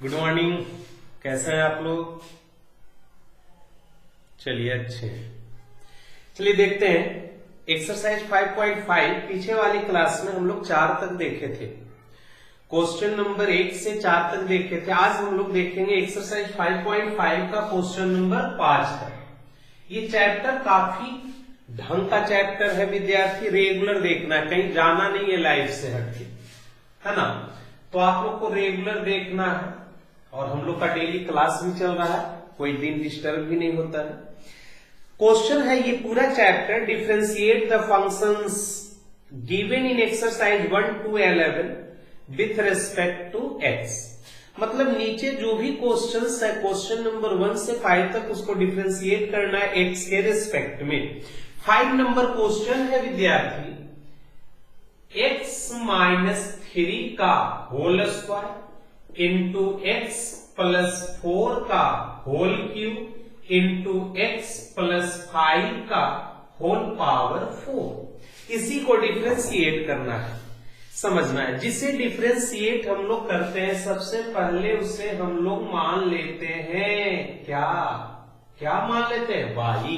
Good morning. कैसे हैं आप लोग? चलिए अच्छे हैं। चलिए देखते हैं एक्सरसाइज 5.5। पीछे वाली क्लास में हम लोग 4 तक देखे थे, क्वेश्चन नंबर 1 से 4 तक देखे थे। आज हम लोग देखेंगे एक्सरसाइज 5.5 का क्वेश्चन नंबर 5 तक। ये चैप्टर काफी ढंग का चैप्टर है विद्यार्थी, रेगुलर देखना है, कहीं जाना नहीं है लाइफ से हटके, है ना। तो आप लोग को रेगुलर देखना है और हम लोग का डेली क्लास भी चल रहा है, कोई दिन डिस्टर्ब भी नहीं होता है। क्वेश्चन है ये पूरा chapter, differentiate the functions given in exercise 1 to 11 with respect to x. मतलब नीचे जो भी क्वेश्चंस है क्वेश्चन नंबर 1 से 5 तक उसको डिफरेंशिएट करना है एक्स के रेस्पेक्ट में। 5 नंबर क्वेश्चन है विद्यार्थी, x -3 का whole square into x plus 4 का whole cube into x plus 5 का होल पावर 4। इसी को डिफरेंशिएट करना है, समझना है। जिसे डिफरेंशिएट हम लोग करते हैं सबसे पहले उसे हम लोग मान लेते हैं क्या मान लेते हैं? y।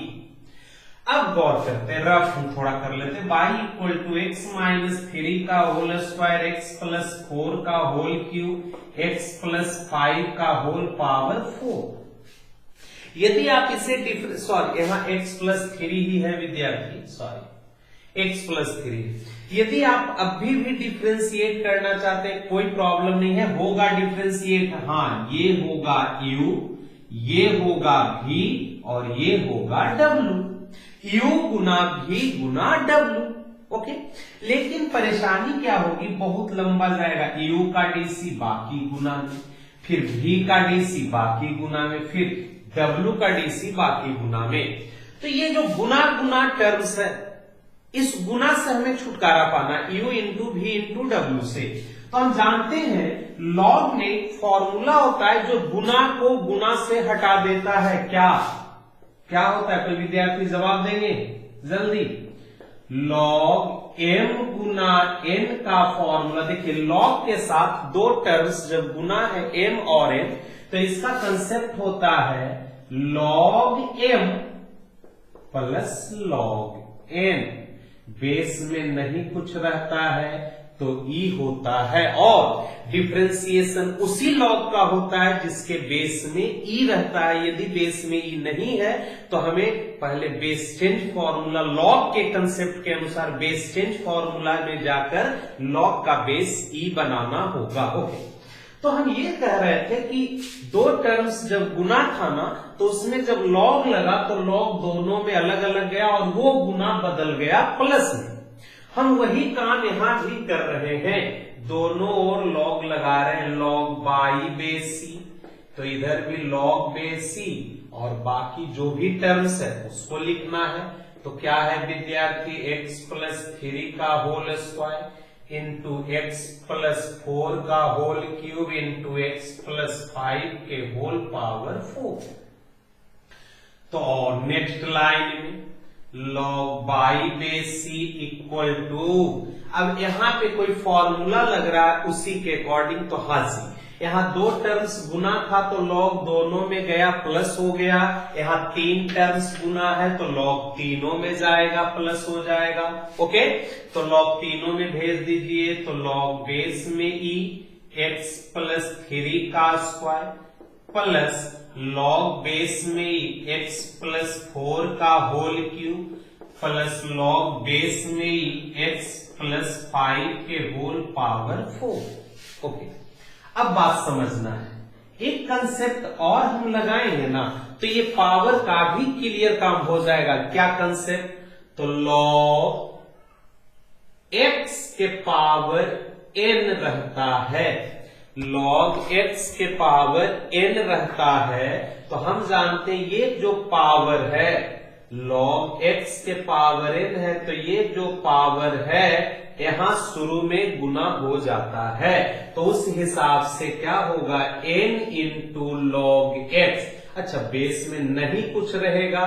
अब गौर करते हैं, रफ हम थोड़ा कर लेते हैं। y इक्वल टू एक्स -3 का होल स्क्वायर एक्स प्लस 4 का होल क्यूब एक्स प्लस 5 का होल पावर 4। यदि आप इसे यहाँ x प्लस 3 ही है विद्यार्थी, x प्लस 3। यदि आप अभी भी डिफरेंशिएट करना चाहते हैं कोई प्रॉब्लम नहीं है, होगा डिफरेंशिएट। हाँ, ये होगा u, ये होगा v और ये होगा w। u गुना v गुना w। ओके, लेकिन परेशानी क्या होगी, बहुत लंबा जाएगा। u का dc बाकी गुना में, फिर v का dc बाकी गुना में, फिर w का dc बाकी गुना में। तो ये जो गुना गुना टर्म्स है, इस गुना से हमें छुटकारा पाना, u इंटू वी इंटू डब्ल्यू से। तो हम जानते हैं लॉग में फॉर्मूला होता है जो गुना को गुना से हटा देता है। क्या होता है? कोई विद्यार्थी जवाब देंगे जल्दी। लॉग m गुना n का फॉर्मूला, देखिए लॉग के साथ दो टर्म्स जब गुना है m और n, तो इसका कंसेप्ट होता है log m plus log n। Base में नहीं कुछ रहता है तो e होता है, और डिफरेंशिएशन उसी लॉग का होता है जिसके बेस में e रहता है। यदि बेस में e नहीं है तो हमें पहले बेस चेंज फॉर्मूला, लॉग के कंसेप्ट के अनुसार बेस चेंज फॉर्मूला में जाकर लॉग का बेस e बनाना होगा। ओके, तो हम ये कह रहे थे कि दो टर्म्स जब गुना था ना, तो उसमें जब लॉग लगा तो लॉग दोनों में अलग अलग गया और वो गुना बदल गया प्लस में। हम वही काम यहां भी कर रहे हैं, दोनों ओर लॉग लगा रहे हैं, लॉग बाई बेस सी, तो इधर भी लॉग बेस सी और बाकी जो भी टर्म्स है उसको लिखना है। तो क्या है विद्यार्थी, x प्लस 3 का whole square into x plus 4 का whole cube into x plus 5 के होल पावर 4। तो नेक्स्ट लाइन में log y base c equal to, अब यहां पे कोई फॉर्मूला लग रहा है उसी के अकॉर्डिंग, तो हाजी यहाँ दो टर्म्स गुना था तो लॉग दोनों में गया प्लस हो गया। यहाँ 3 टर्म्स गुना है तो लॉग तीनों में जाएगा प्लस हो जाएगा। ओके, तो लॉग तीनों में भेज दीजिए, तो लॉग बेस में e एक्स प्लस 3 का स्क्वायर प्लस लॉग बेस में एक्स प्लस 4 का whole cube plus log base में एक्स प्लस 5 के होल पावर 4। ओके, अब बात समझना है, एक कंसेप्ट और हम लगाएंगे ना तो ये पावर का भी क्लियर काम हो जाएगा। क्या कंसेप्ट? तो लॉग x के पावर n रहता है, log x के पावर n रहता है, तो हम जानते हैं ये जो पावर है log x के पावर n है, तो ये जो पावर है यहां शुरू में गुना हो जाता है, तो उस हिसाब से क्या होगा, n इंटू लॉग x। अच्छा, बेस में नहीं कुछ रहेगा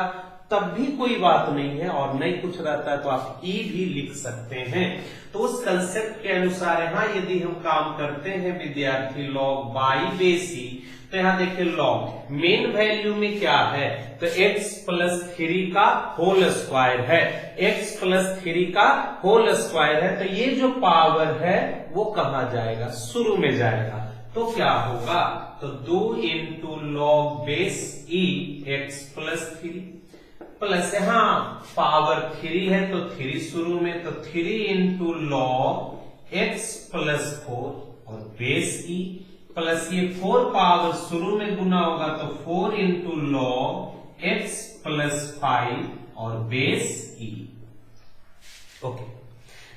तब भी कोई बात नहीं है, और नहीं कुछ रहता है तो आप ई भी लिख सकते हैं। तो उस कंसेप्ट के अनुसार यहाँ यदि हम काम करते हैं विद्यार्थी लॉग बाई बेस ई, तो यहाँ देखिए लॉग मेन वैल्यू में क्या है, तो x प्लस 3 का होल स्क्वायर है, x प्लस 3 का होल स्क्वायर है। तो ये जो पावर है वो कहाँ जाएगा, शुरू में जाएगा। तो क्या होगा, तो 2 into log base e x plus 3 plus यहाँ पावर 3 है तो 3 शुरू में, तो 3 इंटू लॉग x प्लस 4 और बेस ई प्लस ये 4 पावर शुरू में गुना होगा तो 4 इंटू लॉग x प्लस 5 और बेस ई। ओके,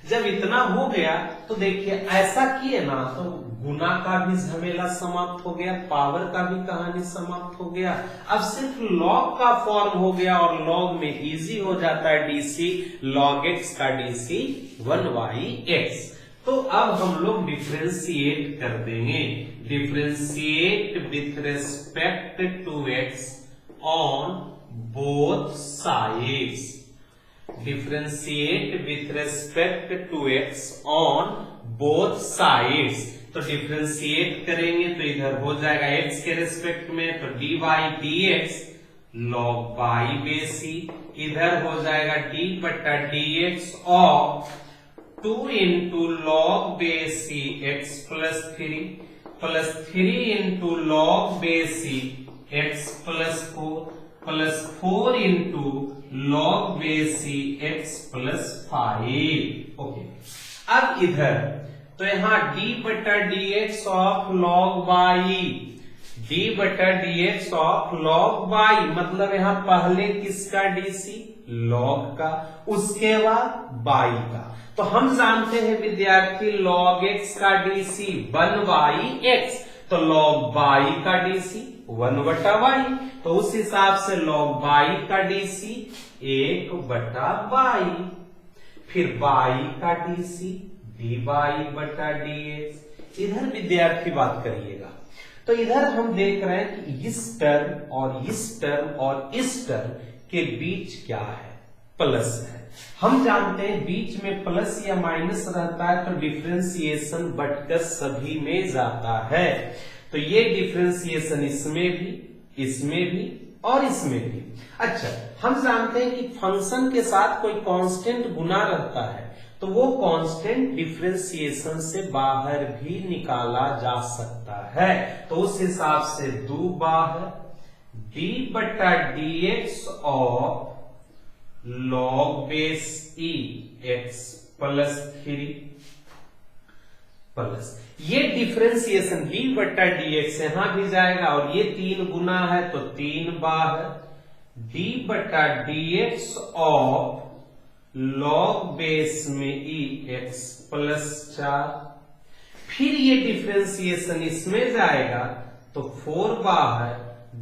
जब इतना हो गया तो देखिए ऐसा किए ना तो गुना का भी झमेला समाप्त हो गया, पावर का भी कहानी समाप्त हो गया। अब सिर्फ लॉग का फॉर्म हो गया और लॉग में इजी हो जाता है डीसी, लॉग एक्स का डीसी 1/x। तो अब हम लोग डिफ्रेंशिएट कर देंगे, differentiate with respect to x on both sides, differentiate with respect to x on both sides. तो डिफ्रेंशिएट करेंगे तो इधर हो जाएगा x के रेस्पेक्ट में तो dy dx log by base e, इधर हो जाएगा d बटा dx of 2 into log base e x plus 3 into log base e x plus 4 into log base e x plus 5। Okay, अब इधर तो यहाँ d बटा dx of log by, d बटा dx ऑफ लॉग बाई मतलब यहाँ पहले किसका डीसी, लॉग का, उसके बाद बाई का। तो हम जानते हैं विद्यार्थी लॉग x का डीसी 1/x, तो लॉग बाई का डीसी 1/y, तो उस हिसाब से लॉग बाई का डीसी 1/y, फिर बाई का डीसी dy बटा dx। इधर विद्यार्थी बात करिएगा, तो इधर हम देख रहे हैं कि इस टर्म और इस टर्म और इस टर्म के बीच क्या है, प्लस है। हम जानते हैं बीच में प्लस या माइनस रहता है तो डिफ्रेंसिएशन बटकर सभी में जाता है। तो ये डिफ्रेंसिएशन इसमें भी और इसमें भी। अच्छा, हम जानते हैं कि फंक्शन के साथ कोई कांस्टेंट गुना रहता है तो वो कांस्टेंट डिफ्रेंसिएशन से बाहर भी निकाला जा सकता है। तो उस हिसाब से 2 बाहर d बटा dx of log base e x plus 3 plus ये डिफ्रेंसिएशन d बटा dx यहां भी जाएगा और ये 3 गुना है तो 3 बाहर d बटा dx ऑफ लॉग बेस में ई x प्लस 4, फिर ये डिफ्रेंसिएशन इसमें जाएगा तो 4 बाहर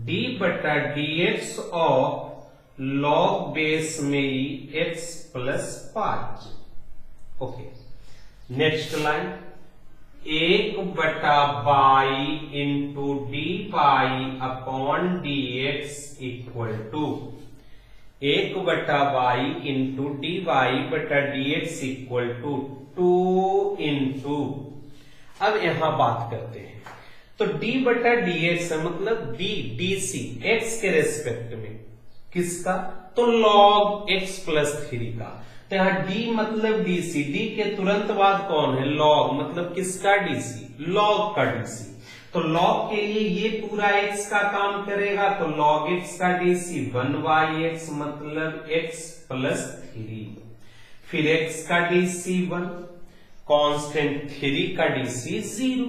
d बटा dx ऑफ लॉग बेस में e x plus 5। Okay, next line 1/बाई into D by upon dx equal to 1/बाई इंटू डी बाई बटा dx इक्वल टू 2 इंटू, अब यहां बात करते हैं तो d बटा dx है मतलब dc x के रेस्पेक्ट में किसका, तो log x प्लस 3 का। तो यहाँ d मतलब dc, d के तुरंत बाद कौन है, log मतलब किसका dc, log का dc। तो log के लिए ये पूरा x का काम करेगा तो log x का dc 1/x मतलब x प्लस 3, फिर x का dc 1, कांस्टेंट 3 का dc 0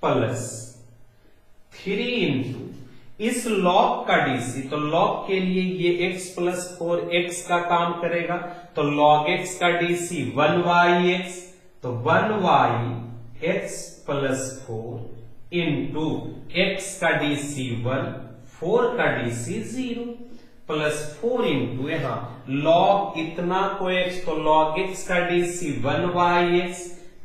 प्लस 3 इंटू इस log का dc, तो log के लिए ये x प्लस 4x का काम करेगा तो log x का dc 1/x, तो 1/x प्लस 4 इंटू x का dc 1, 4 का dc 0 प्लस 4 इंटू यहाँ log इतना को x, तो log x का dc 1/x,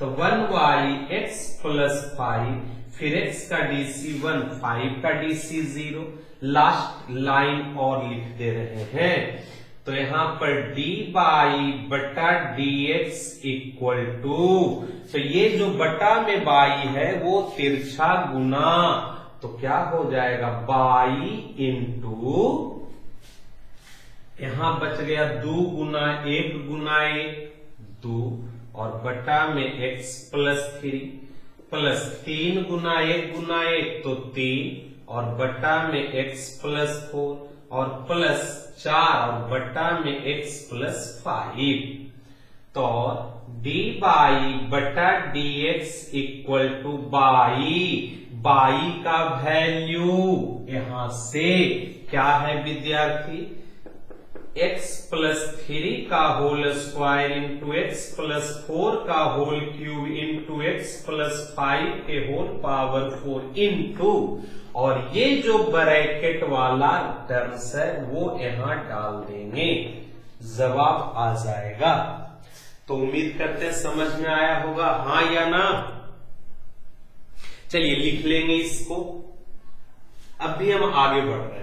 तो 1/x प्लस 5, फिर x का DC 1, 5 का DC 0, लास्ट लाइन और लिख दे रहे हैं। तो यहां पर dy बटा dx इक्वल टू, तो ये जो बटा में बाई है वो तिरछा गुना, तो क्या हो जाएगा बाई इंटू, यहां बच गया 2 गुना 1 गुना 1 2, और बटा में x प्लस 3 प्लस 3 गुना 1 गुना 1 तो 3, और बटा में x प्लस 4 और प्लस 4 और बटा में x प्लस 5। तो dy बटा dx इक्वल टू बाई का वैल्यू यहां से क्या है विद्यार्थी, x प्लस 3 का whole square into x plus 4 का whole cube into x plus 5 के होल पावर 4 इंटू, और ये जो ब्रैकेट वाला टर्म्स है वो यहां डाल देंगे, जवाब आ जाएगा। तो उम्मीद करते हैं समझ में आया होगा, हाँ या ना। चलिए लिख लेंगे इसको। अब भी हम आगे बढ़ रहे हैं।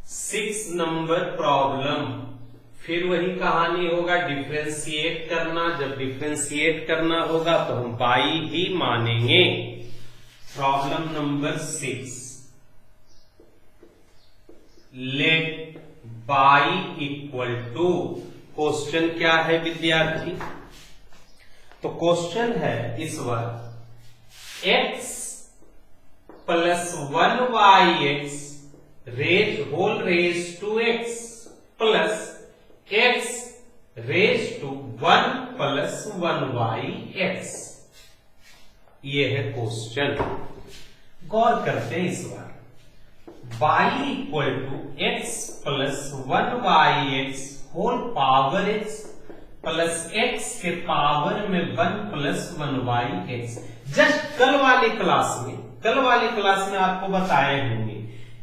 सिक्स नंबर प्रॉब्लम, फिर वही कहानी होगा, डिफरेंशिएट करना। जब डिफरेंशिएट करना होगा तो हम बाई ही मानेंगे। Problem number 6, let y equal to, question क्या है विद्यार्थी, तो क्वेश्चन है इस बार x plus 1y(x) raise whole raise to x plus x raise to 1 plus 1y(x), ये है क्वेश्चन। गौर करते हैं इस बार, y equal to x plus 1y(x) whole power x plus x के पावर में 1 प्लस 1y(x). जस्ट कल वाली क्लास में आपको बताए होंगे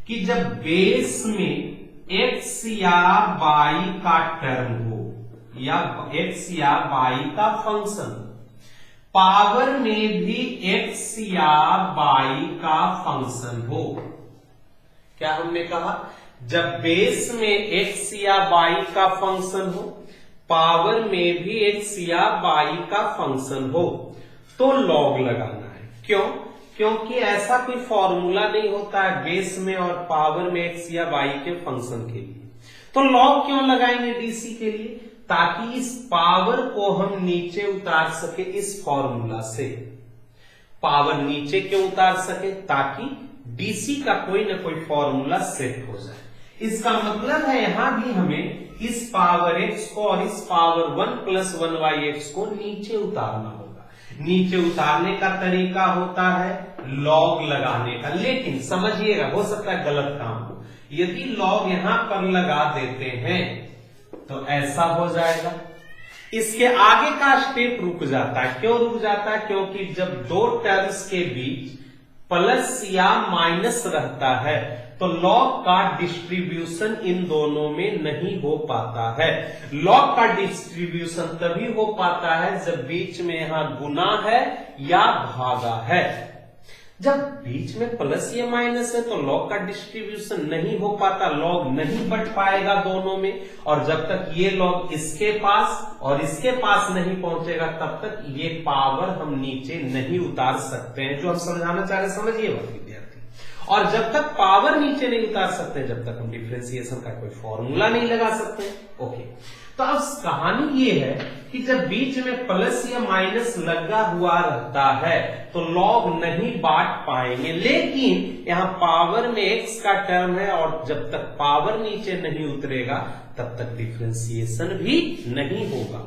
कि जब बेस में x या y का टर्म हो या x या y का फंक्शन, पावर में भी x या y का फंक्शन हो, क्या हमने कहा, जब बेस में x या y का फंक्शन हो, पावर में भी x या y का फंक्शन हो, तो लॉग लगाना है। क्यों? क्योंकि ऐसा कोई फॉर्मूला नहीं होता है बेस में और पावर में x या y के फंक्शन के लिए। तो लॉग क्यों लगाएंगे डीसी के लिए, ताकि इस पावर को हम नीचे उतार सके इस फॉर्मूला से। पावर नीचे क्यों उतार सके, ताकि डीसी का कोई ना कोई फॉर्मूला सेट हो जाए। इसका मतलब है यहां भी हमें इस पावर x को और इस पावर 1 प्लस 1y(x) को नीचे उतारना होगा। नीचे उतारने का तरीका होता है लॉग लगाने का, लेकिन समझिएगा हो सकता है गलत काम हो। यदि लॉग यहां पर लगा देते हैं तो ऐसा हो जाएगा, इसके आगे का स्टेप रुक जाता है। क्यों रुक जाता है? क्योंकि जब दो टर्म्स के बीच प्लस या माइनस रहता है तो लॉग का डिस्ट्रीब्यूशन इन दोनों में नहीं हो पाता है। लॉग का डिस्ट्रीब्यूशन तभी हो पाता है जब बीच में यहां गुना है या भागा है। जब बीच में प्लस या माइनस है तो लॉग का डिस्ट्रीब्यूशन नहीं हो पाता, लॉग नहीं बढ़ पाएगा दोनों में, और जब तक ये लॉग इसके पास और इसके पास नहीं पहुंचेगा तब तक ये पावर हम नीचे नहीं उतार सकते हैं। जो हम समझाना चाह रहे समझिए विद्यार्थी। और जब तक पावर नीचे नहीं उतार सकते, जब तक हम डिफरेंशिएशन का कोई फॉर्मूला नहीं लगा सकते। ओके, तो अब कहानी ये है कि जब बीच में प्लस या माइनस लगा हुआ रहता है तो लॉग नहीं बांट पाएंगे, लेकिन यहां पावर में x का टर्म है और जब तक पावर नीचे नहीं उतरेगा तब तक डिफरेंशिएशन भी नहीं होगा।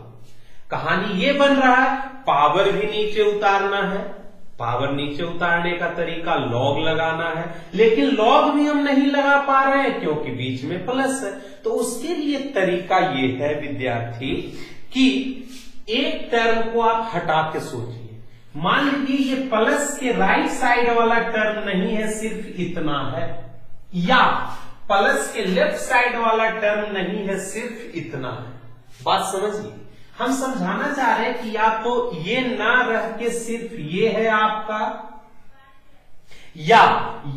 कहानी ये बन रहा है पावर भी नीचे उतारना है, पावर नीचे उतारने का तरीका लॉग लगाना है, लेकिन लॉग भी हम नहीं लगा पा रहे हैं क्योंकि बीच में प्लस है। तो उसके लिए तरीका ये है विद्यार्थी कि एक टर्म को आप हटा के सोचिए। मान लीजिए ये प्लस के राइट साइड वाला टर्म नहीं है, सिर्फ इतना है, या प्लस के लेफ्ट साइड वाला टर्म नहीं है, सिर्फ इतना है। बात समझिए, हम समझाना चाह रहे हैं कि या तो ये ना रह के सिर्फ ये है आपका, या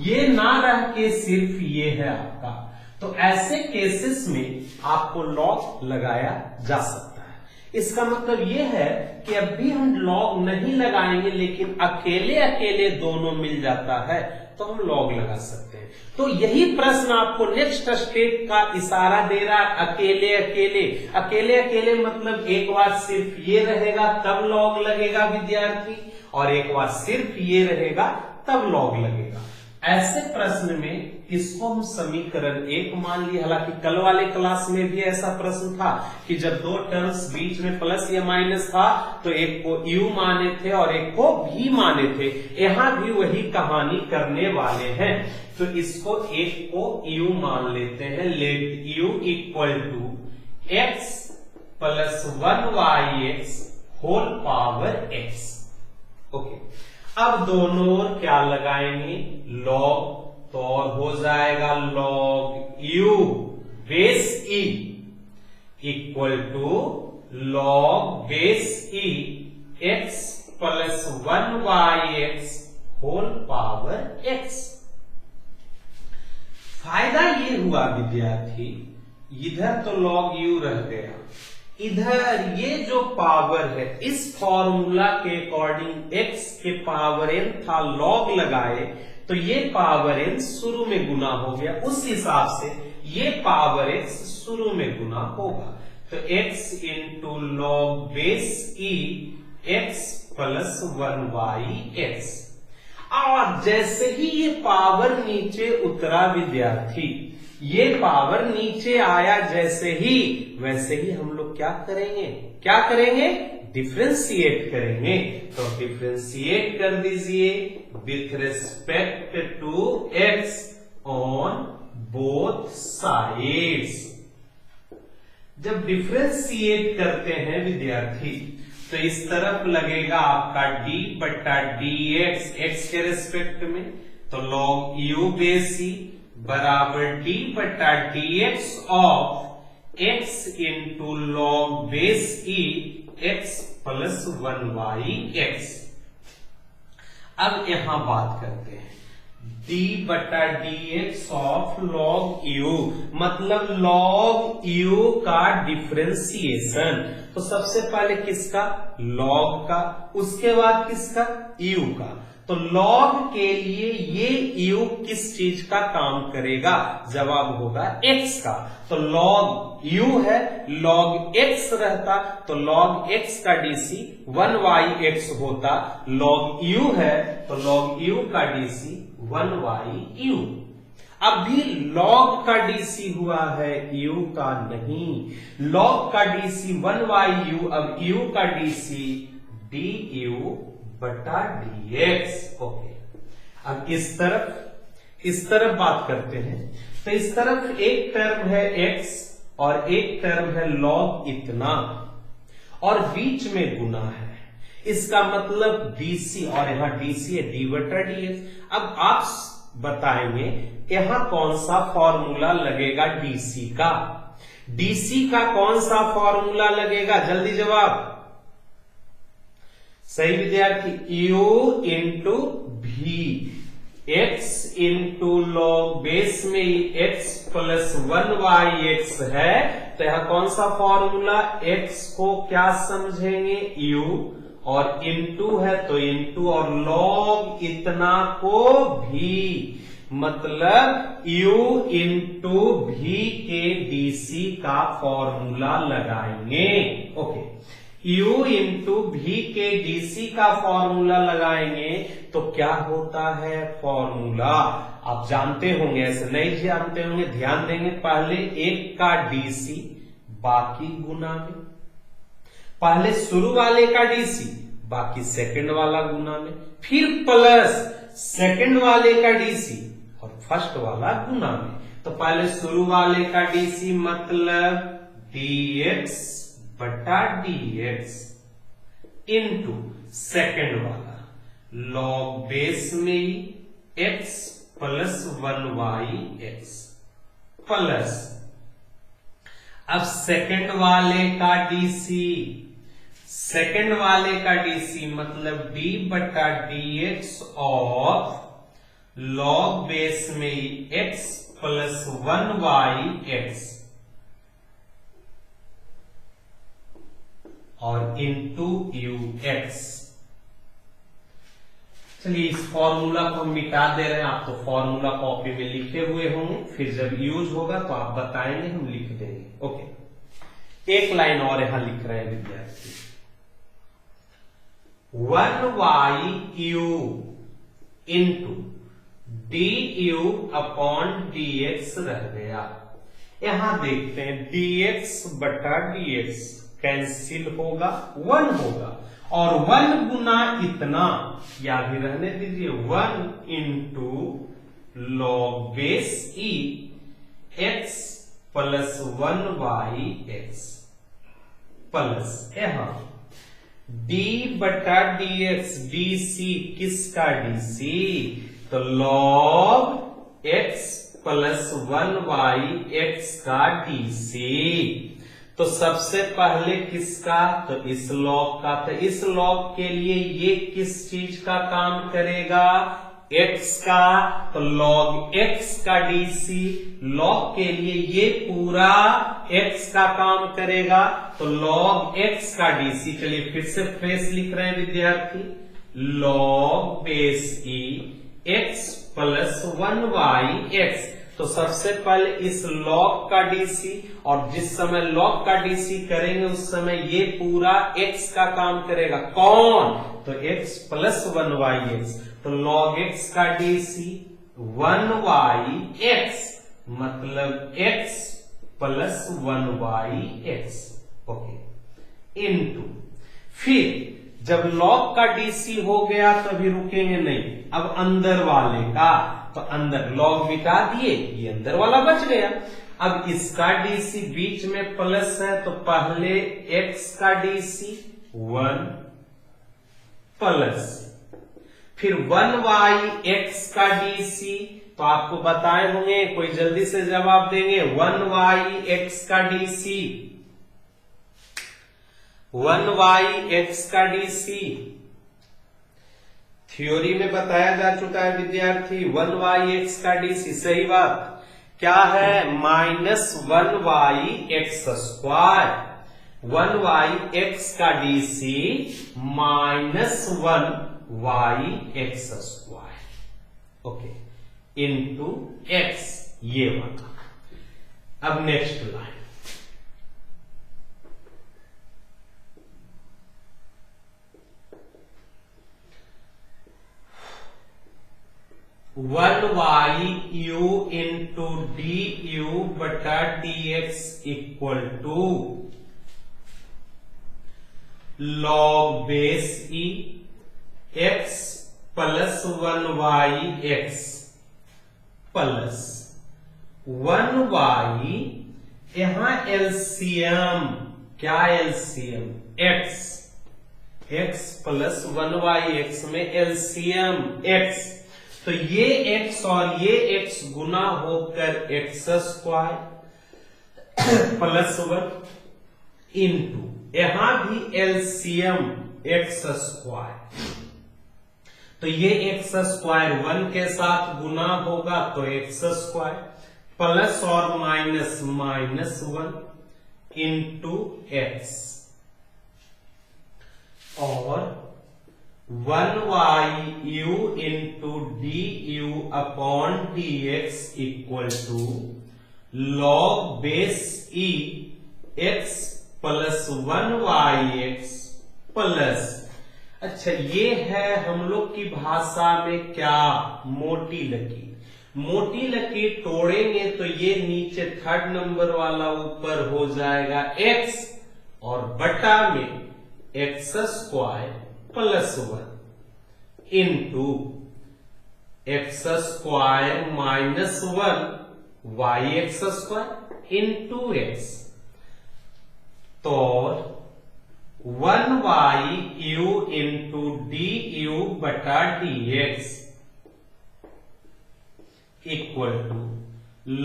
ये ना रह के सिर्फ ये है आपका। तो ऐसे केसेस में आपको लॉग लगाया जा सकता है। इसका मतलब ये है कि अब भी हम लॉग नहीं लगाएंगे, लेकिन अकेले अकेले दोनों मिल जाता है तो हम लॉग लगा सकते हैं। तो यही प्रश्न आपको नेक्स्ट स्टेप का इशारा दे रहा है। अकेले अकेले, अकेले अकेले मतलब एक बार सिर्फ ये रहेगा तब लॉग लगेगा विद्यार्थी, और एक बार सिर्फ ये रहेगा तब लॉग लगेगा। ऐसे प्रश्न में इसको हम समीकरण 1 मान लिया। हालांकि कल वाले क्लास में भी ऐसा प्रश्न था कि जब दो टर्म्स बीच में प्लस या माइनस था तो एक को u माने थे और एक को v माने थे। यहां भी वही कहानी करने वाले हैं। तो इसको एक को u मान लेते हैं। Let u equal to x plus 1yx whole power x। Okay, अब दोनों ओर क्या लगाएंगे? लॉग। तो और हो जाएगा log u base e equal to log base e x plus 1yx whole power x। फायदा ये हुआ विद्यार्थी, इधर तो लॉग u रह गया, इधर ये जो पावर है इस फॉर्मूला के अकॉर्डिंग x के पावर n था, लॉग लगाए तो ये पावर n शुरू में गुना हो गया, उस हिसाब से ये पावर x शुरू में गुना होगा। तो x into log base e x plus 1yx। और जैसे ही ये पावर नीचे उतरा विद्यार्थी, ये पावर नीचे आया जैसे ही, वैसे ही हम लोग क्या करेंगे? क्या करेंगे? डिफरेंशिएट करेंगे। तो डिफरेंशिएट कर दीजिए with respect to x on both sides. जब डिफरेंशिएट करते हैं विद्यार्थी तो इस तरफ लगेगा आपका d बट्टा dx x के रिस्पेक्ट में, तो log u बेस e बराबर d बट्टा dx of x into log base e x plus 1yx। अब यहां बात करते हैं d बटा dx ऑफ लॉग u, मतलब लॉग u का डिफरेंशिएशन। तो सबसे पहले किसका? लॉग का, उसके बाद किसका? u का। तो लॉग के लिए ये u किस चीज का काम करेगा? जवाब होगा x का। तो लॉग u है, लॉग x रहता तो लॉग x का dc 1yx होता, लॉग u है तो लॉग u का dc 1yu। अब भी लॉग का dc हुआ है, u का नहीं। लॉग का dc 1yu, अब u का dc du बटा dx। ओके, अब इस तरफ बात करते हैं। तो इस तरफ एक टर्म है x और एक टर्म है लॉग इतना, और बीच में गुना है, इसका मतलब dc, और यहां dc है d बटा dx। अब आप बताएंगे यहां कौन सा फॉर्मूला लगेगा dc का? dc का कौन सा फॉर्मूला लगेगा? जल्दी जवाब। सही विद्यार्थी, u into v, x into log base में x प्लस 1yx है। तो यहां कौन सा फॉर्मूला? x को क्या समझेंगे? u, और इंटू है तो इंटू, और लॉग इतना को v, मतलब u इंटू v के dc का फॉर्मूला लगाएंगे। ओके, u इंटू v के dc का फॉर्मूला लगाएंगे तो क्या होता है फॉर्मूला? आप जानते होंगे, ऐसे नहीं जानते होंगे, ध्यान देंगे। पहले एक का dc बाकी गुना में, पहले शुरू वाले का dc बाकी सेकंड वाला गुना में, फिर प्लस सेकंड वाले का dc और फर्स्ट वाला गुना में। तो पहले शुरू वाले का dc मतलब dx बटा dx इंटू सेकेंड वाला लॉग बेस में x प्लस 1y(x) प्लस अब सेकेंड वाले का डीसी, सेकेंड वाले का डीसी मतलब d बटा dx ऑफ लॉग बेस में x प्लस 1y(x) और इंटू ux। चलिए इस फॉर्मूला को हम मिटा दे रहे हैं, आप तो फॉर्मूला कॉपी में लिखे हुए होंगे, फिर जब यूज होगा तो आप बताएंगे, हम लिख देंगे। ओके, एक लाइन और यहां लिख रहे हैं विद्यार्थी, 1y(u) into du upon dx रह गया। यहां देखते हैं dx बटा dx कैंसिल होगा, 1 होगा, और 1 गुना इतना या भी रहने दीजिए, 1 into log base e x plus 1y(x) plus यहां d बटा dx, dc किसका dc, तो लॉग x प्लस 1y(x) का dc। तो सबसे पहले किसका, तो इस लॉग का, तो इस लॉग के लिए ये किस चीज का काम करेगा, x का, तो लॉग x का डीसी, लॉग के लिए ये पूरा x का काम करेगा, तो लॉग x का डीसी। चलिए फिर से फ्रेश लिख रहे हैं विद्यार्थी, log base e x plus 1y(x), तो सबसे पहले इस लॉग का डीसी, और जिस समय लॉग का डीसी करेंगे उस समय ये पूरा x का काम करेगा, कौन, तो x प्लस 1y(x), तो लॉग x का डीसी 1y(x) मतलब x plus 1y(x), okay, into फिर जब लॉग का डीसी हो गया तो अभी रुकेंगे नहीं, अब अंदर वाले का, तो अंदर लॉग मिटा दिए, ये अंदर वाला बच गया। अब इसका डीसी बीच में प्लस है, तो पहले x का डीसी 1 प्लस फिर 1y(x) का डीसी, तो आपको बताए होंगे, कोई जल्दी से जवाब देंगे, 1y(x) का डीसी, 1y(x) का डीसी थ्योरी में बताया जा चुका है विद्यार्थी, 1y(x) का डीसी, सही बात क्या है, -1y(x², 1y(x) का DC -1y(x², okay, into x, ये वाला। अब next line, 1y(u) into du बटा dx equal to log base e x plus 1y(x) plus 1y, यहां एलसीएम, क्या LCM, x, x plus 1y(x) में एलसीएम x, तो ये x और ये x गुना होकर x² प्लस 1 इंटू यहां भी एलसीएम x², तो ये x² 1 के साथ गुना होगा तो x² प्लस और माइनस -1 इंटू x, और 1y(u) into du upon dx equal to log base e x plus 1y(x) plus, अच्छा ये है हम लोग की भाषा में क्या, मोटी लकीर, मोटी लकीर तोड़ेंगे तो ये नीचे थर्ड नंबर वाला ऊपर हो जाएगा x, और बटा में x² plus 1 into x² minus 1 y(x² into x, तो 1/u इंटू du बटा dx equal to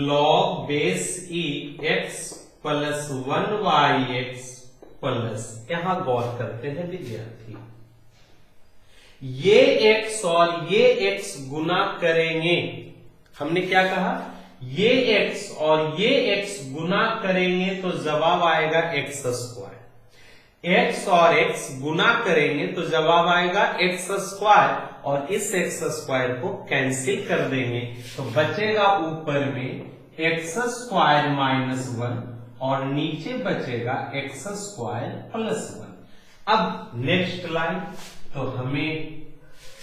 log base e x plus 1/x plus, यहां गौर करते हैं विद्यार्थी, ये x और ये x गुना करेंगे। हमने क्या कहा, ये x और ये x गुना करेंगे तो जवाब आएगा x स्क्वायर। x और x गुना करेंगे तो जवाब आएगा x स्क्वायर, और इस x स्क्वायर को कैंसिल कर देंगे तो बचेगा ऊपर में x स्क्वायर माइनस 1 और नीचे बचेगा x स्क्वायर प्लस 1। अब नेक्स्ट लाइन, तो हमें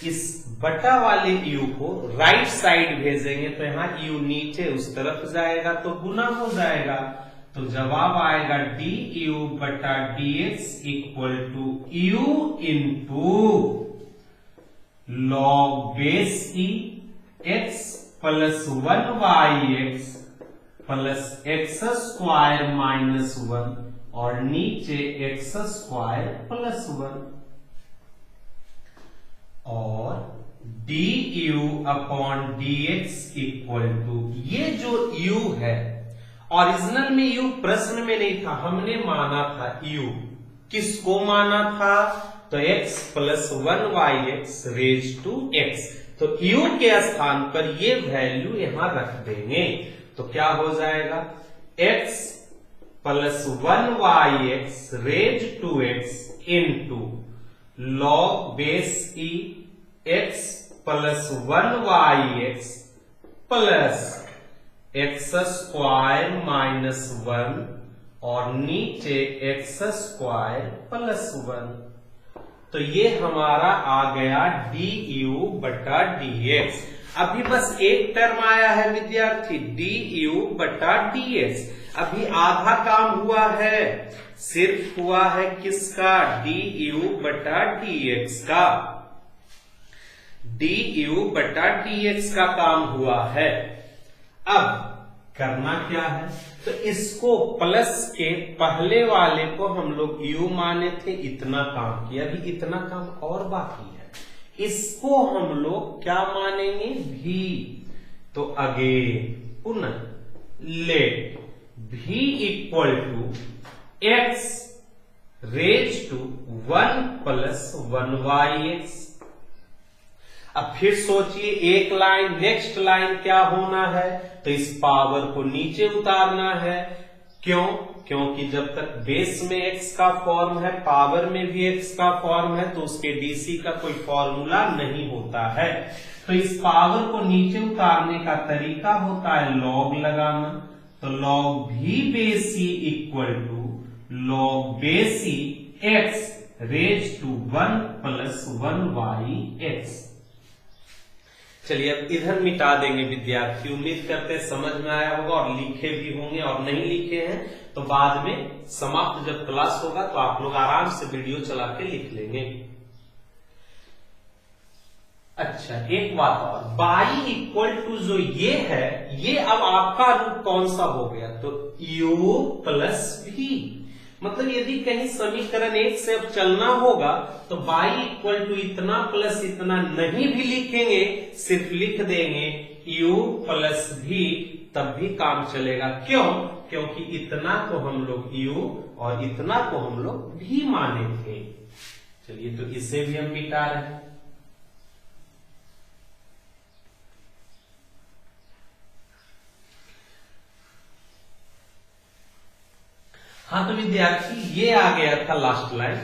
इस बटा वाले u को राइट साइड भेजेंगे तो यहां u नीचे उस तरफ जाएगा तो गुना हो जाएगा, तो जवाब आएगा du बटा dx equal to u into log base e x plus 1/x plus x square minus 1 और नीचे x स्क्वायर प्लस 1 और du upon dx equal to, ये जो u है ओरिजिनल में u प्रश्न में नहीं था, हमने माना था u, किसको माना था, तो x plus 1/x raise to x, तो u के स्थान पर ये वैल्यू यहां रख देंगे तो क्या हो जाएगा, x plus 1/x raise to x into log base e x plus 1/x plus x square minus 1 और नीचे x स्क्वायर प्लस 1, तो ये हमारा आ गया du बटा dx। अभी बस एक टर्म आया है विद्यार्थी, du बटा dx। अभी आधा काम हुआ है, सिर्फ हुआ है किसका, du बटा dx का, du बटा dx का काम हुआ है। अब करना क्या है, तो इसको प्लस के पहले वाले को हम लोग u माने थे, इतना काम किया, अभी इतना काम और बाकी है, इसको हम लोग क्या मानेंगे, v, तो अगेन पुनः let v equal to x raise to 1 plus 1/x। अब फिर सोचिए एक लाइन, नेक्स्ट लाइन क्या होना है, तो इस पावर को नीचे उतारना है, क्यों, क्योंकि जब तक बेस में x का फॉर्म है पावर में भी x का फॉर्म है तो उसके dc का कोई फॉर्मूला नहीं होता है। तो इस पावर को नीचे उतारने का तरीका होता है लॉग लगाना, तो log v base e equal to log base e x raise to 1 plus 1/x। चलिए अब इधर मिटा देंगे विद्यार्थी, उम्मीद करते समझ में आया होगा और लिखे भी होंगे, और नहीं लिखे हैं तो बाद में समाप्त जब क्लास होगा तो आप लोग आराम से वीडियो चला के लिख लेंगे। अच्छा एक बात और, बाई इक्वल टू जो ये है, ये अब आपका रूप कौन सा हो गया, तो u प्लस v, मतलब यदि कहीं समीकरण 1 से अब चलना होगा तो y इक्वल टू इतना प्लस इतना नहीं भी लिखेंगे, सिर्फ लिख देंगे u प्लस v, तब भी काम चलेगा। क्यों, क्योंकि इतना को हम लोग u और इतना को हम लोग v माने थे। चलिए तो इसे भी हम मिटा रहे हैं। हाँ तो विद्यार्थी ये आ गया था लास्ट लाइन।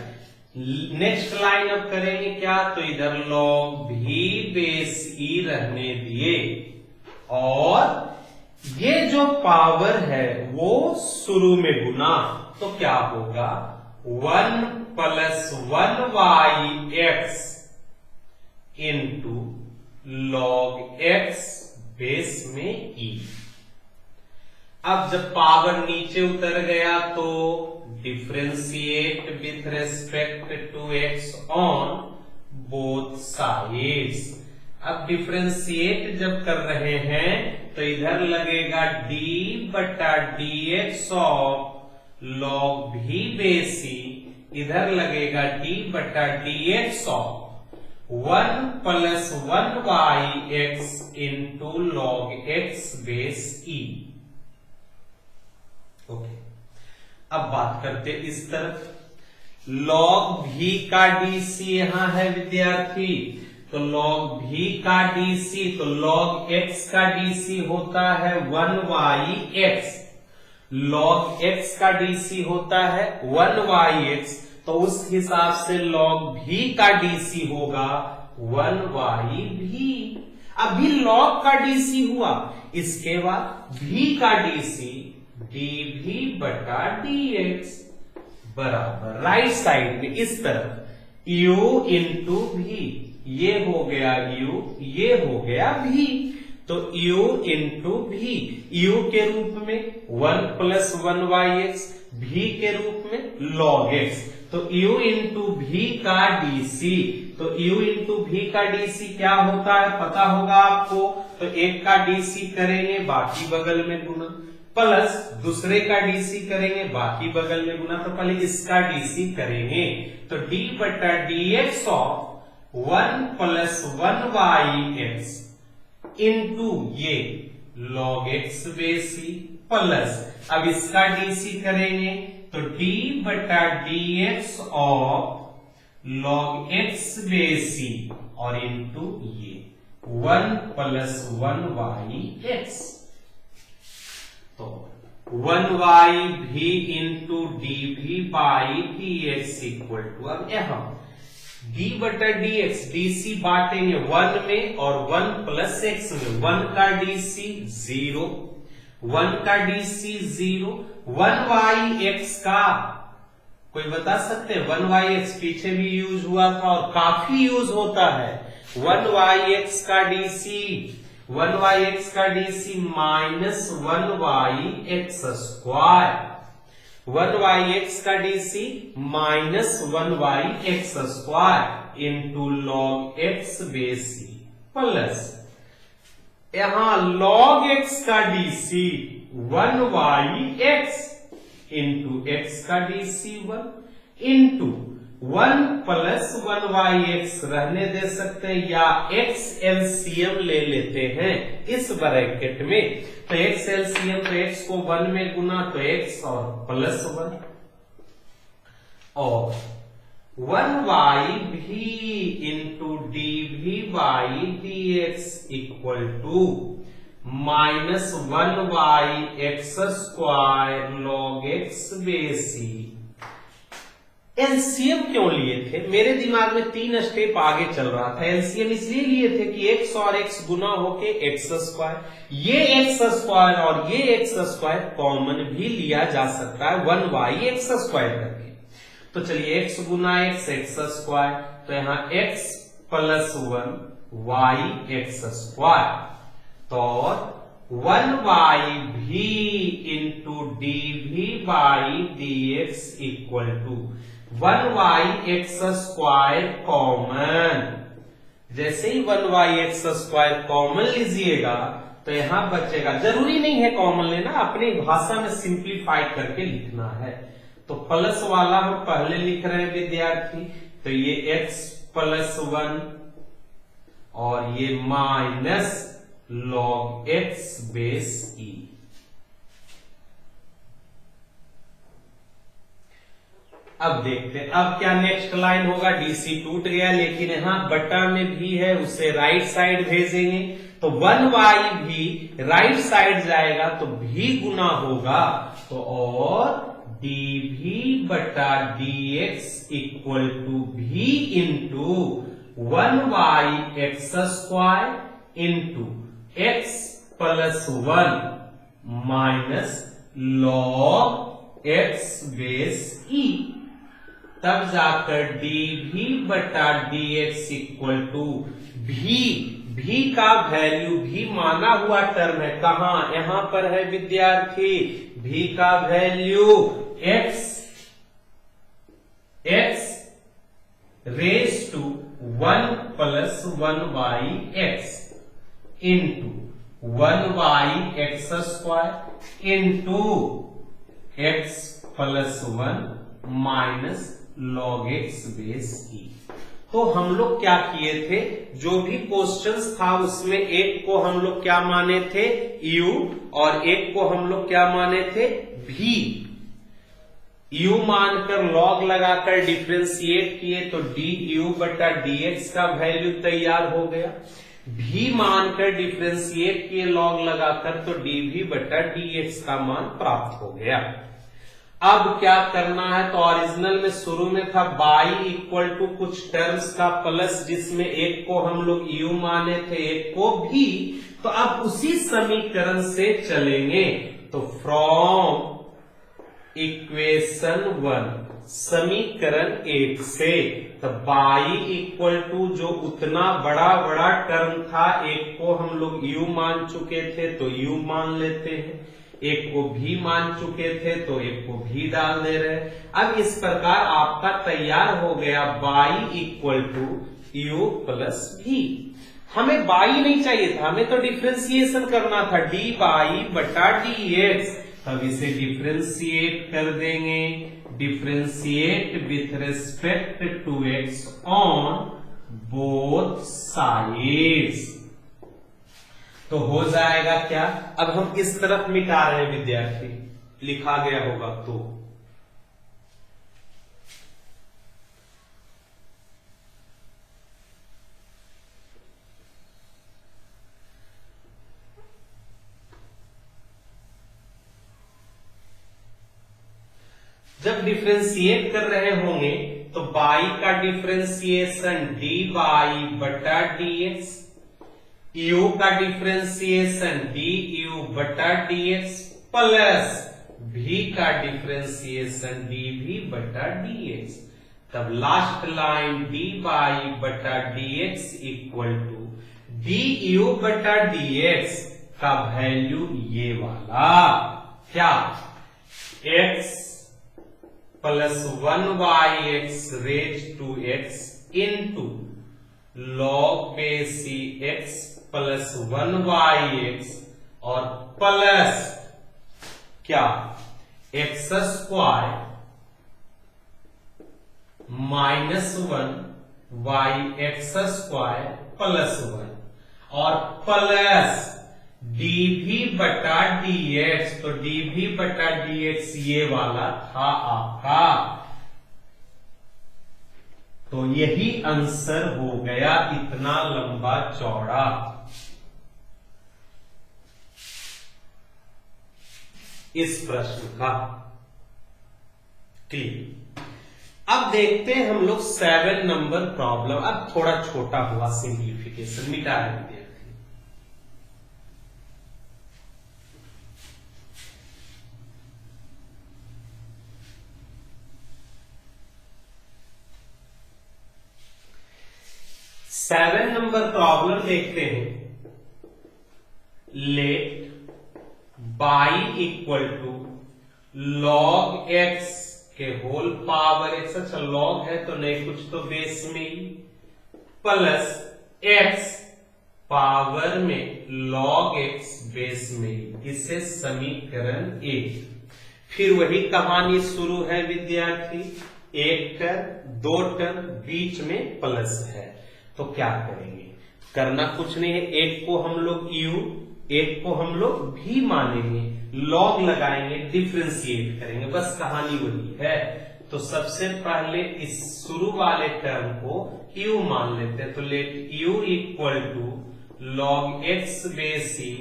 नेक्स्ट लाइन अब करेंगे क्या, तो इधर लॉग भी बेस ई रहने दिए और ये जो पावर है वो शुरू में गुना, तो क्या होगा 1 plus 1/x into log x base में ई। अब जब पावर नीचे उतर गया तो differentiate with respect to x on both sides. अब डिफरेंशिएट जब कर रहे हैं तो इधर लगेगा d बटा dx ऑफ लॉग भी बेस सी, इधर लगेगा d बटा dx of 1 plus 1y(x) into log x base e। Okay, अब बात करते इस तरफ। लॉग भी का dc यहां है विद्यार्थी, तो लॉग भी का dc, तो लॉग x का dc होता है 1y(x), लॉग x का dc होता है 1y(x), तो उस हिसाब से लॉग भी का dc होगा 1y भी। अभी लॉग का dc हुआ, इसके बाद भी का dc dv बटा dx बराबर राइट साइड में इस तरफ u इंटू भी, ये हो गया u, ये हो गया v, तो u इंटू भी, u के रूप में 1 प्लस 1y(x), v के रूप में log x, तो u इंटू भी का dc, तो u इंटू भी का dc क्या होता है पता होगा आपको, तो एक का dc करेंगे बाकी बगल में गुना, प्लस दूसरे का dc करेंगे बाकी बगल में गुना, तो पहले इसका dc करेंगे, तो d बटा dx of 1 plus 1y(x) into ये log x base C, plus अब इसका dc करेंगे तो d बटा dx of log x base C और इंटू ये 1 प्लस 1y(x), तो 1y भी into dv by dx equal to, अब यहां d बटा dx, dc बांटेंगे 1 में और 1 प्लस x में, 1 का dc 0, 1 का dc 0, 1y(x) का कोई बता सकते हैं? 1y(x) पीछे भी यूज हुआ था और काफी यूज होता है। 1y(x) का dc, 1y(x) का dc minus 1y(x) square, 1y(x) का dc minus 1y(x) square into log x base C, plus यहां log x का dc 1y(x) इंटू x का dc 1 इंटू 1 प्लस 1y(x) रहने दे सकते हैं या x एलसीएम ले लेते हैं इस ब्रैकेट में, तो x एलसीएम, तो x को 1 में गुना तो x और प्लस 1 और 1y भी into dv by dx equal to minus 1y(x) square log x base c. LCM क्यों लिए थे? मेरे दिमाग में 3 स्टेप आगे चल रहा था। एलसीएम इसलिए लिए थे कि x और x गुना होके x स्क्वायर, ये x स्क्वायर और ये x स्क्वायर कॉमन भी लिया जा सकता है 1y(x) स्क्वायर करके। तो चलिए x गुना x स्क्वायर, तो यहां x प्लस 1 y(x) स्क्वायर, तो 1y भी into dv by dx equal to 1y(x) square common, जैसे ही 1y(x) स्क्वायर कॉमन लीजिएगा तो यहां बचेगा, जरूरी नहीं है कॉमन लेना, अपनी भाषा में सिंप्लीफाई करके लिखना है, तो प्लस वाला हम पहले लिख रहे हैं विद्यार्थी, तो ये x प्लस 1 और ये minus log x base e। अब देखते हैं अब क्या नेक्स्ट लाइन होगा। डीसी टूट गया लेकिन यहां बटा में भी है, उसे राइट साइड भेजेंगे, तो 1y भी राइट साइड जाएगा तो भी गुना होगा, तो और dv बटा dx इक्वल टू भी into 1y(x) square into x plus 1 minus log x base e, तब जाकर dv बटा dx इक्वल टू भी का वैल्यू, भी माना हुआ टर्म है, कहां? यहां पर है विद्यार्थी, भी का value x raise to 1 plus 1y(x) into 1y(x) square into x +1 minus log x base e। तो हम लोग क्या किए थे, जो भी क्वेश्चंस था उसमें एक को हम लोग क्या माने थे u और एक को हम लोग क्या माने थे v। u मानकर log लगाकर डिफ्रेंशिएट किए तो du बटा dx का वैल्यू तैयार हो गया। v मानकर डिफ्रेंशिएट किए log लगाकर तो dv बटा dx का मान प्राप्त हो गया। अब क्या करना है, तो ओरिजिनल में शुरू में था बाई इक्वल टू कुछ टर्म्स का प्लस, जिसमें एक को हम लोग u माने थे एक को v। तो अब उसी समीकरण से चलेंगे, तो फ्रॉम इक्वेशन 1 समीकरण 1 से, तो बाई इक्वल टू जो उतना बड़ा बड़ा टर्म था एक को हम लोग u मान चुके थे तो u मान लेते हैं, एक को भी मान चुके थे तो एक को भी डाल दे रहे। अब इस प्रकार आपका तैयार हो गया y equal to u plus v. हमें बाई नहीं चाहिए था, हमें तो डिफ्रेंसिएशन करना था डी बाई बटा डी एक्स। अब इसे डिफ्रेंशिएट कर देंगे, differentiate with respect to x on both sides. तो हो जाएगा क्या, अब हम किस तरफ मिटा रहे हैं विद्यार्थी, लिखा गया होगा तो जब डिफ्रेंशिएट कर रहे होंगे तो बाई का डिफ्रेंशिएशन डी बाई बटा डी एक्स, u का डिफ्रेंशिएशन डी यू बटा डी एक्स प्लस v का डिफ्रेंशिएशन डी वी बटा डी एक्स। तब लास्ट लाइन डी बाई बटा d x equal to d u बटा डी एक्स का वैल्यू ये वाला क्या, x plus 1 x raise to x into log base x plus 1 x और प्लस क्या x square minus 1 x square plus 1 और plus dv बटा dx। तो dv बटा dx ये वाला था आपका, तो यही आंसर हो गया इतना लंबा चौड़ा। इस प्रश्न का क्लियर। अब देखते हैं हम लोग 7 नंबर प्रॉब्लम। अब थोड़ा छोटा हुआ, सिंप्लीफिकेशन मिटा रहे विद्यार्थी। सेवन नंबर प्रॉब्लम देखते हैं। Let y equal to log x के होल पावर एक्स, अच्छा लॉग है तो नहीं कुछ तो बेस में ही, प्लस एक्स पावर में लॉग एक्स बेस में ही। इसे समीकरण 1। फिर वही कहानी शुरू है विद्यार्थी, एक टर्म दो टर्म बीच में प्लस है, तो क्या करेंगे, करना कुछ नहीं है, एक को हम लोग u एक को हम लोग भी मानेंगे, लॉग लगाएंगे, डिफ्रेंशिएट करेंगे, बस कहानी वही है। तो सबसे पहले इस शुरू वाले टर्म को u मान लेते हैं, तो let u equal to log x base e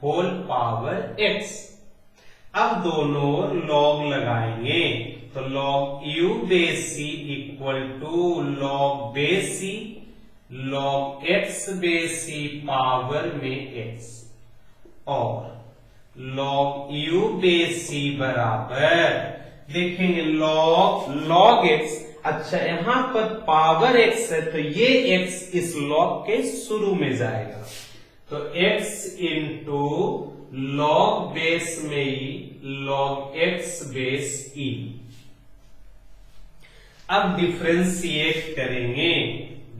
whole power x। अब दोनों लॉग लगाएंगे, तो log u base e equal to log base e log x base e power में x और log u बेस c बराबर, देखेंगे log x, अच्छा यहां पर पावर x है तो ये x इस log के शुरू में जाएगा, तो x इंटू log बेस में e log x base e। अब डिफ्रेंशिएट करेंगे,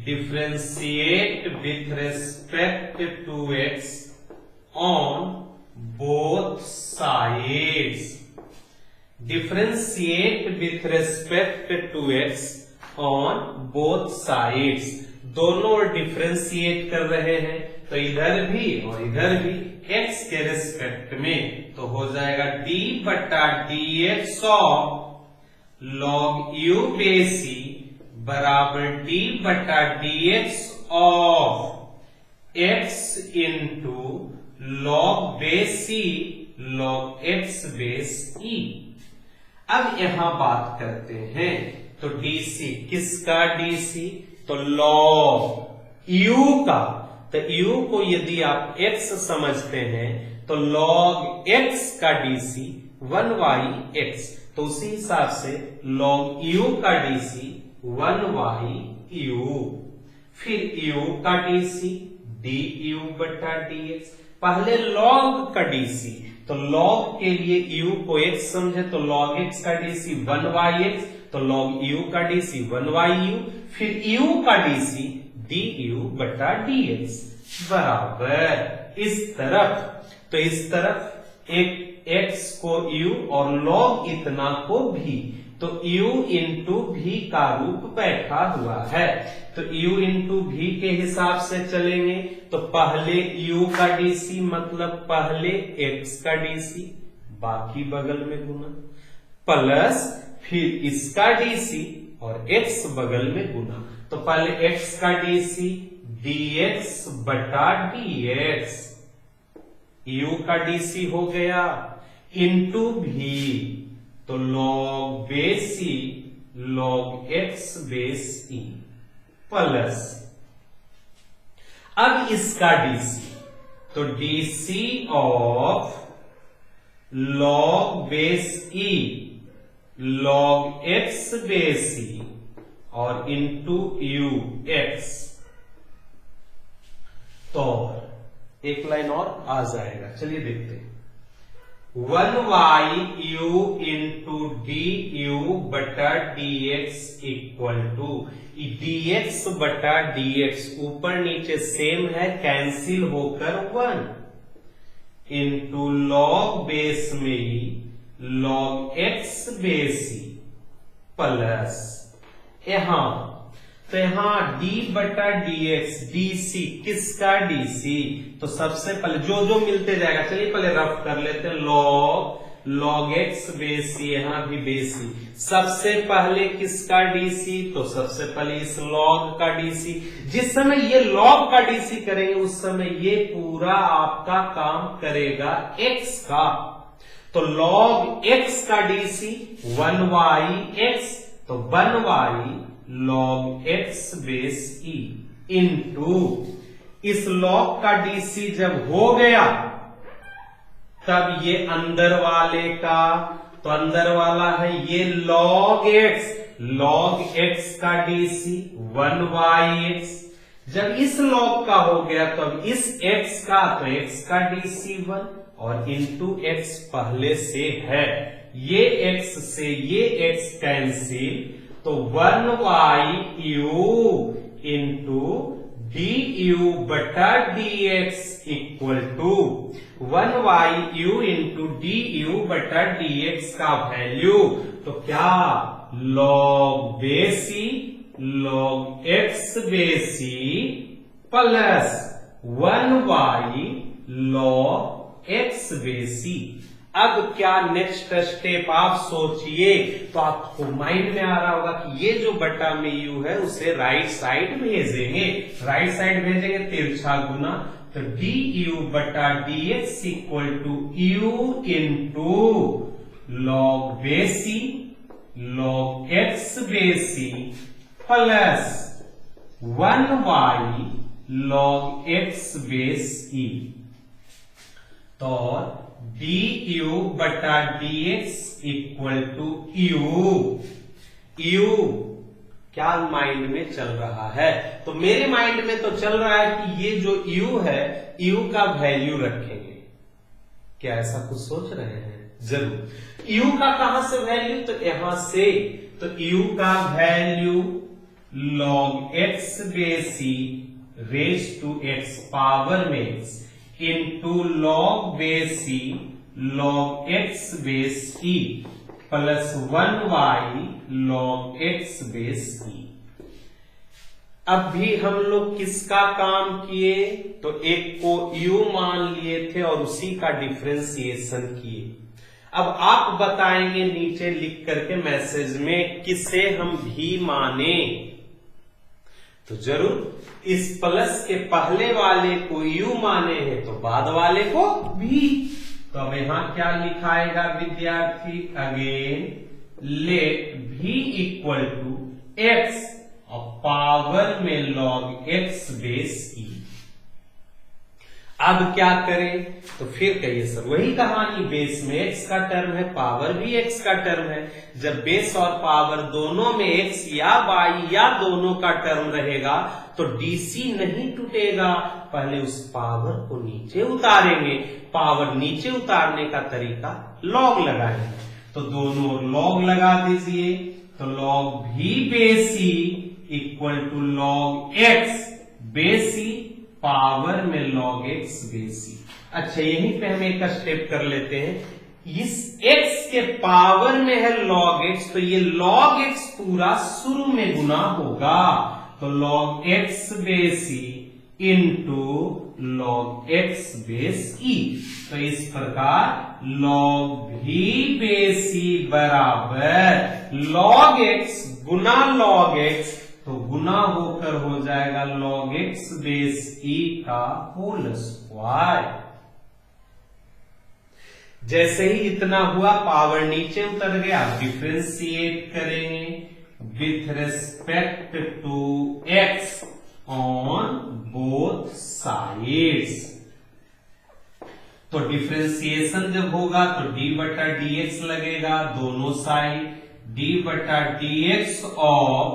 differentiate with respect to x on both sides. Differentiate with respect to x on both sides, दोनों डिफरेंशिएट कर रहे हैं, तो इधर भी और इधर भी x के रेस्पेक्ट में, तो हो जाएगा d बटा d x of log u बेसी बराबर d बटा d x of x into log बेसी लॉग x बेस e। अब यहां बात करते हैं, तो dc किसका dc, तो लॉग u का, तो u को यदि आप x समझते हैं तो log x का dc 1y(x), तो उसी हिसाब से log u का dc 1y(u), फिर u का dc du बटा dx। पहले log का dc, तो log के लिए u को x समझे तो log x का dc 1y(x), तो log u का dc 1y(u), फिर u का dc du बटा dx बराबर इस तरफ, तो इस तरफ एक x को u और log इतना को v, तो u इंटू v का रूप बैठा हुआ है, तो u इंटू v के हिसाब से चलेंगे, तो पहले u का dc मतलब पहले x का dc बाकी बगल में गुना, प्लस फिर इसका dc और x बगल में गुना, तो पहले x का dc dx बटा dx, u का dc हो गया इंटू v, तो log base e log x base e plus, अब इसका dc, तो dc of log base e log x base e और इंटू u x, तो एक लाइन और आ जाएगा, चलिए देखते हैं, 1y(u) इंटू du बटा dx इक्वल टू, dx बटा dx ऊपर नीचे सेम है, कैंसिल होकर 1 इंटू लॉग बेस में ही log x बेस ही प्लस यहां, तो यहां d बटा dx dc किसका dc, तो सबसे पहले जो जो मिलते जाएगा, चलिए पहले रफ कर लेते हैं, log x बेसी, यहां भी बेसी, सबसे पहले किसका dc, तो सबसे पहले इस log का dc, जिस समय ये log का dc करेंगे उस समय ये पूरा आपका काम करेगा x का, तो log x का dc 1y(x), तो 1y log x base e into इस log का dc जब हो गया तब ये अंदर वाले का, तो अंदर वाला है ये log x का dc 1y(x), जब इस log का हो गया तो अब इस x का, तो x का dc 1 और इंटू x पहले से है, ये x से ये x कैंसिल, तो 1y(u) इंटू du बटा dx equal to 1y(u) into du बटा dx का वैल्यू, तो क्या log base e log x base e plus 1y log x बेसी। अब क्या नेक्स्ट स्टेप आप सोचिए, तो आपको माइंड में आ रहा होगा कि ये जो बटा में u है उसे राइट साइड भेजेंगे, राइट साइड भेजेंगे तिरछा गुना, तो du बटा dx equal to u into log base e log x base e plus 1y log x base e, तो du बटा dx इक्वल टू u क्या माइंड में चल रहा है, तो मेरे माइंड में तो चल रहा है कि ये जो u है u का वैल्यू रखेंगे, क्या ऐसा कुछ सोच रहे हैं, जरूर u का कहां से वैल्यू, तो यहां से, तो u का value log x base e raise to x power में x into log base e log x base e plus 1y log x base e. अब भी हम लोग किसका काम किए, तो एक को u मान लिए थे और उसी का डिफरेंशिएशन किए। अब आप बताएंगे नीचे लिख करके मैसेज में किसे हम भी माने, तो जरूर इस प्लस के पहले वाले को u माने हैं तो बाद वाले को भी। तो अब यहां क्या लिखाएगा विद्यार्थी, again let v equal to x और पावर में log x बेस ई। अब क्या करें, तो फिर कहिए सर वही कहानी, बेस में x का टर्म है, पावर भी x का टर्म है। जब बेस और पावर दोनों में x या y या दोनों का टर्म रहेगा तो DC नहीं टूटेगा। पहले उस पावर को नीचे उतारेंगे, पावर नीचे उतारने का तरीका log लगाएंगे। तो दोनों log लगा दीजिए, तो log v base e equal to log x base e power में log x बेस ई। अच्छा यहीं पे हम एक स्टेप कर लेते हैं, इस x के पावर में है log x, तो ये log x पूरा शुरू में गुना होगा, तो log x base e into log x base e. तो इस प्रकार log v बेस ई बराबर log x गुना log x, तो गुना होकर हो जाएगा log x बेस ई का होल स्क्वायर। जैसे ही इतना हुआ पावर नीचे उतर गया, डिफरेंशिएट करेंगे with respect to x on both sides. तो डिफरेंशिएशन जब होगा तो d बटा dx लगेगा दोनों साइड, d बटा dx of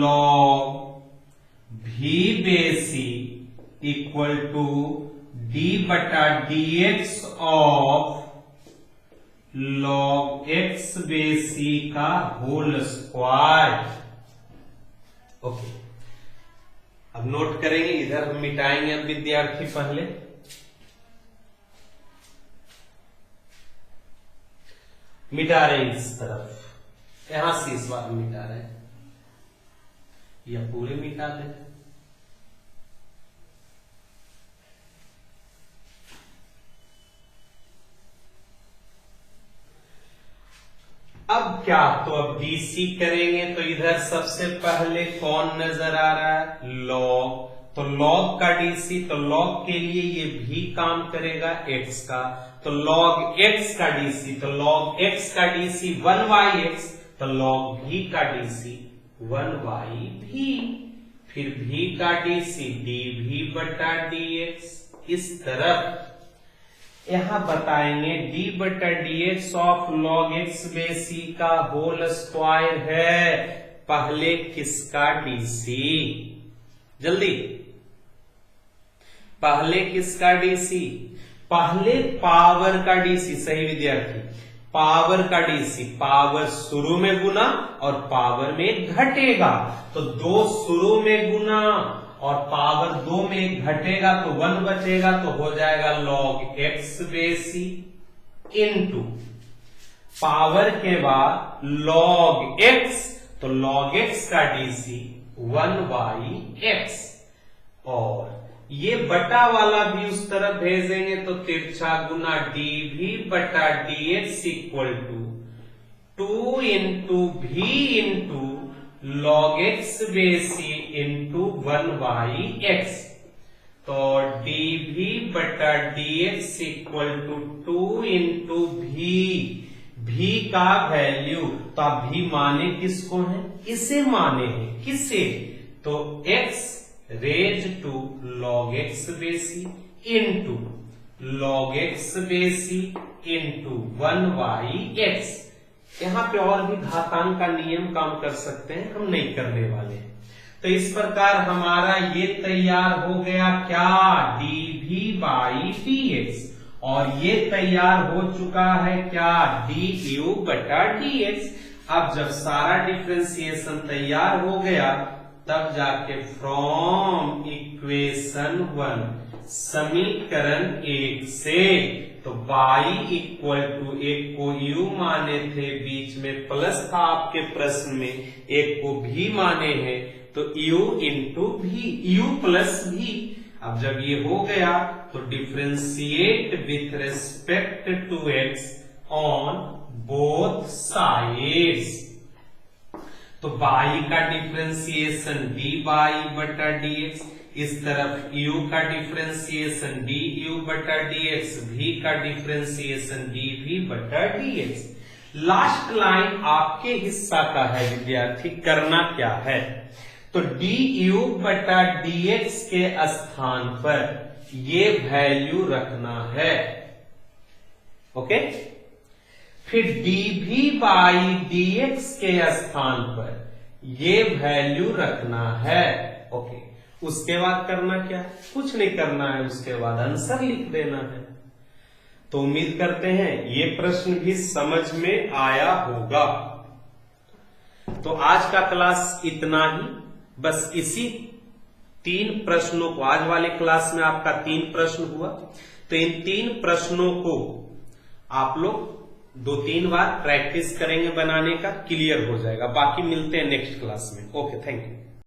log v base e equal to d बटा dx of log x base e का होल स्क्वायर। ओके, अब नोट करेंगे, इधर हम मिटाएंगे अब विद्यार्थी पहले। मिटा रहे हैं इस तरफ, यहां से इस बार मिटा रहे हैं, या पूरे मिटा दें। अब क्या, तो अब DC करेंगे तो इधर सबसे पहले कौन नजर आ रहा है, log। तो log का DC, तो log के लिए ये भी काम करेगा x का, तो log x का DC, तो log x का DC 1yx, तो log v का DC 1yv, फिर v का DC dv बटा dx। इस तरफ यहां बताएंगे d बटा dx of log x base e का होल स्क्वायर है। पहले किसका DC, जल्दी, पहले किसका DC, पहले पावर का DC। सही विद्यार्थी, पावर का DC, पावर शुरू में गुना और पावर में घटेगा, तो 2 शुरू में गुना और पावर 2 में घटेगा तो 1 बचेगा, तो हो जाएगा log x base e into power के बाद log x, तो log x का DC 1yx, और ये बटा वाला भी उस तरफ भेजेंगे तो तिरछा गुना dv बटा dx equal to 2 into v into log x base e into 1yx, तो dv बटा dx equal to 2 into v का वैल्यू, तो आप भी माने किसको है, इसे माने हैं, किसे, तो x raise to log x base e into log x base e into 1yx। यहां पे और भी घातांक का नियम काम कर सकते हैं, हम नहीं करने वाले हैं। तो इस प्रकार हमारा ये तैयार हो गया क्या, dv बाई dx, और ये तैयार हो चुका है क्या, du बटा dx। अब जब सारा डिफरेंशिएशन तैयार हो गया तब जाके फ्रॉम इक्वेशन 1 समीकरण 1 से। तो y इक्वल टू, एक को u माने थे, बीच में प्लस था आपके प्रश्न में, एक को v माने हैं, तो u into v, u plus v. अब जब ये हो गया तो differentiate with respect to x on both sides. तो y का डिफ्रेंसिएशन dy बटा dx, इस तरफ u का डिफ्रेंसिएशन du बटा dx, v का डिफ्रेंसिएशन dv बटा dx। लास्ट लाइन आपके हिस्सा का है विद्यार्थी, करना क्या है, तो du बटा dx के स्थान पर ये वैल्यू रखना है, ओके। फिर dv बाई dx के स्थान पर ये वैल्यू रखना है, ओके। उसके बाद करना क्या है, कुछ नहीं करना है, उसके बाद आंसर लिख देना है। तो उम्मीद करते हैं ये प्रश्न भी समझ में आया होगा। तो आज का क्लास इतना ही, बस इसी 3 प्रश्नों को, आज वाले क्लास में आपका 3 प्रश्न हुआ, तो इन 3 प्रश्नों को आप लोग 2-3 बार प्रैक्टिस करेंगे बनाने का, क्लियर हो जाएगा। बाकी मिलते हैं नेक्स्ट क्लास में। Okay, thank you.